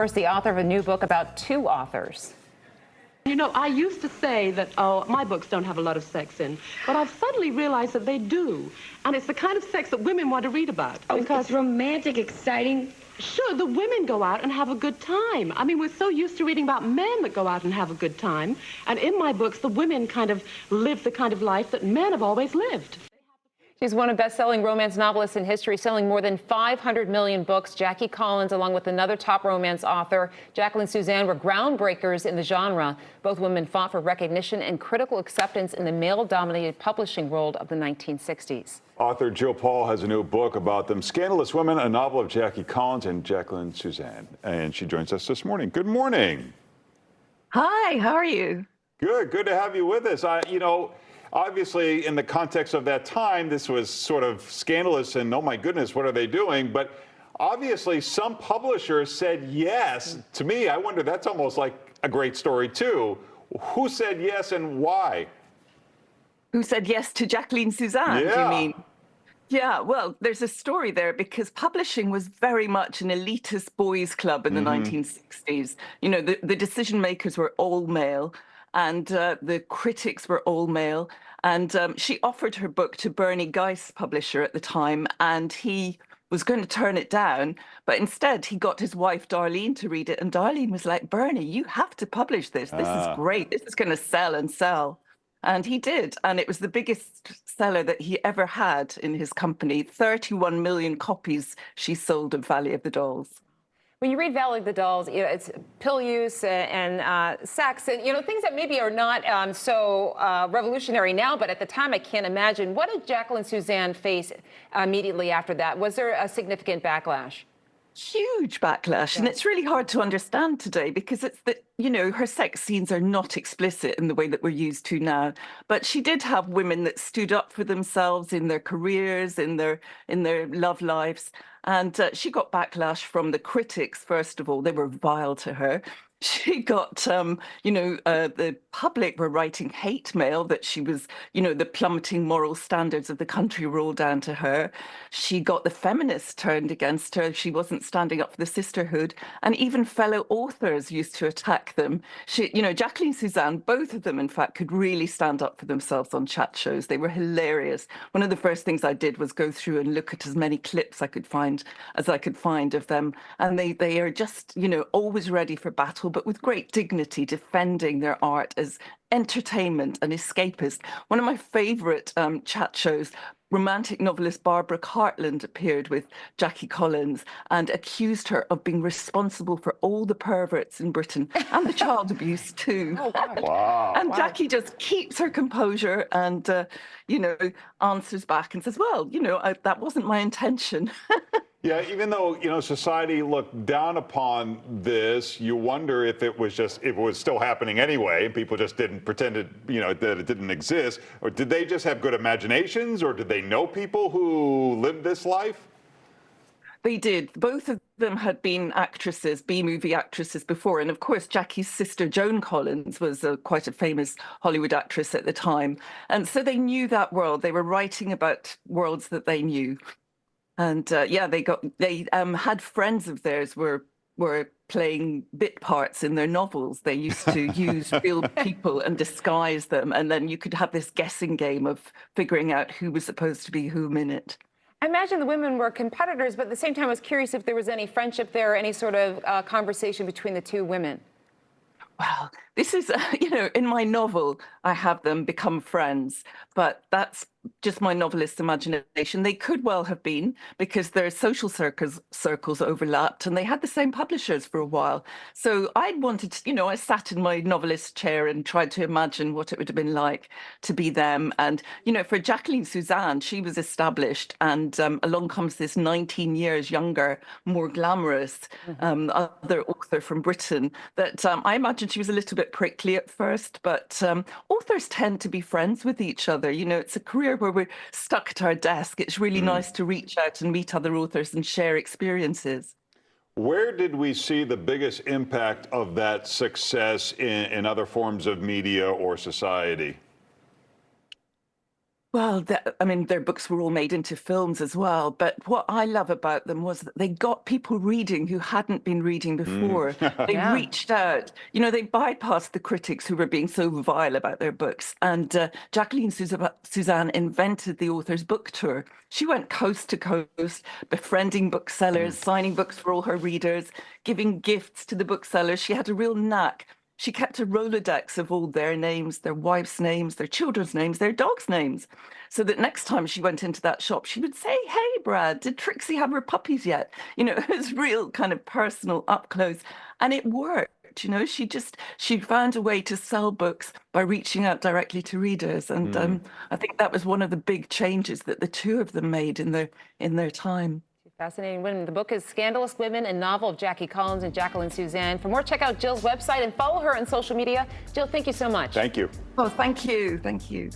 First, the author of a new book about two authors. You know, I used to say that, oh, my books don't have a lot of sex in, but I've suddenly realized that they do. And it's the kind of sex that women want to read about. Because it's romantic, exciting. Sure, the women go out and have a good time. I mean, we're so used to reading about men that go out and have a good time. And in my books, the women kind of live the kind of life that men have always lived. She's one of best-selling romance novelists in history, selling more than 500 million books. Jackie Collins, along with another top romance author, Jacqueline Susann, were groundbreakers in the genre. Both women fought for recognition and critical acceptance in the male-dominated publishing world of the 1960s. Author Jill Paul has a new book about them. Scandalous Women, a novel of Jackie Collins and Jacqueline Susann. And she joins us this morning. Good morning. Hi, how are you? Good to have you with us. Obviously, in the context of that time, this was sort of scandalous and, oh my goodness, what are they doing? But obviously, some publishers said yes. To me, I wonder, that's almost like a great story, too. Who said yes and why? Who said yes to Jacqueline Susann, do you mean? Yeah, well, there's a story there because publishing was very much an elitist boys' club in the 1960s. You know, the decision makers were all male. And the critics were all male. And she offered her book to Bernie Geist, publisher at the time, and he was going to turn it down. But instead, he got his wife, Darlene, to read it. And Darlene was like, Bernie, you have to publish this. This is great. This is going to sell and sell. And he did. And it was the biggest seller that he ever had in his company. 31 million copies she sold of Valley of the Dolls. When you read Valley of the Dolls, it's pill use and sex and, things that maybe are not so revolutionary now, but at the time I can't imagine. What did Jacqueline Susann face immediately after that? Was there a significant backlash? Huge backlash. And it's really hard to understand today because it's that, her sex scenes are not explicit in the way that we're used to now. But she did have women that stood up for themselves in their careers, in their love lives. And she got backlash from the critics, first of all. They were vile to her. She got, the public were writing hate mail that she was, the plummeting moral standards of the country were all down to her. She got the feminists turned against her. She wasn't standing up for the sisterhood. And even fellow authors used to attack them. Jacqueline Susann, both of them, in fact, could really stand up for themselves on chat shows. They were hilarious. One of the first things I did was go through and look at as many clips I could find of them. And they are just, always ready for battle, but with great dignity, defending their art as entertainment and escapist. One of my favorite chat shows, romantic novelist Barbara Cartland appeared with Jackie Collins and accused her of being responsible for all the perverts in Britain and the child abuse too. Oh, wow. Wow. And Jackie just keeps her composure and, answers back and says, well, that wasn't my intention. Yeah, even though, society looked down upon this, you wonder if it was still happening anyway, and people just didn't pretend it, that it didn't exist, or did they just have good imaginations, or did they know people who lived this life? They did. Both of them had been actresses, B-movie actresses before. And of course, Jackie's sister, Joan Collins, was quite a famous Hollywood actress at the time. And so they knew that world. They were writing about worlds that they knew. And they had friends of theirs were playing bit parts in their novels. They used to use real people and disguise them. And then you could have this guessing game of figuring out who was supposed to be whom in it. I imagine the women were competitors, but at the same time, I was curious if there was any friendship there, any sort of conversation between the two women. Well, this is, in my novel, I have them become friends, but that's just my novelist's imagination. They could well have been because their social circles overlapped and they had the same publishers for a while. So I wanted to, I sat in my novelist chair and tried to imagine what it would have been like to be them. And, for Jacqueline Susann, she was established and along comes this 19 years younger, more glamorous other author from Britain that I imagine she was a little bit prickly at first, but authors tend to be friends with each other. It's a career where we're stuck at our desk. It's really nice to reach out and meet other authors and share experiences. Where did we see the biggest impact of that success in other forms of media or society? Well, I mean, their books were all made into films as well. But what I love about them was that they got people reading who hadn't been reading before. They Yeah. reached out. You know, they bypassed the critics who were being so vile about their books. And Jacqueline Suzanne invented the author's book tour. She went coast to coast, befriending booksellers, signing books for all her readers, giving gifts to the booksellers. She had a real knack. She kept a Rolodex of all their names, their wives' names, their children's names, their dogs' names, so that next time she went into that shop, she would say, "Hey, Brad, did Trixie have her puppies yet?" You know, it was real kind of personal, up close. And it worked. You know, she found a way to sell books by reaching out directly to readers. And I think that was one of the big changes that the two of them made in their time. Fascinating women. The book is Scandalous Women, a novel of Jackie Collins and Jacqueline Suzanne. For more, check out Jill's website and follow her on social media. Jill, thank you so much. Thank you. Oh, thank you. Thank you.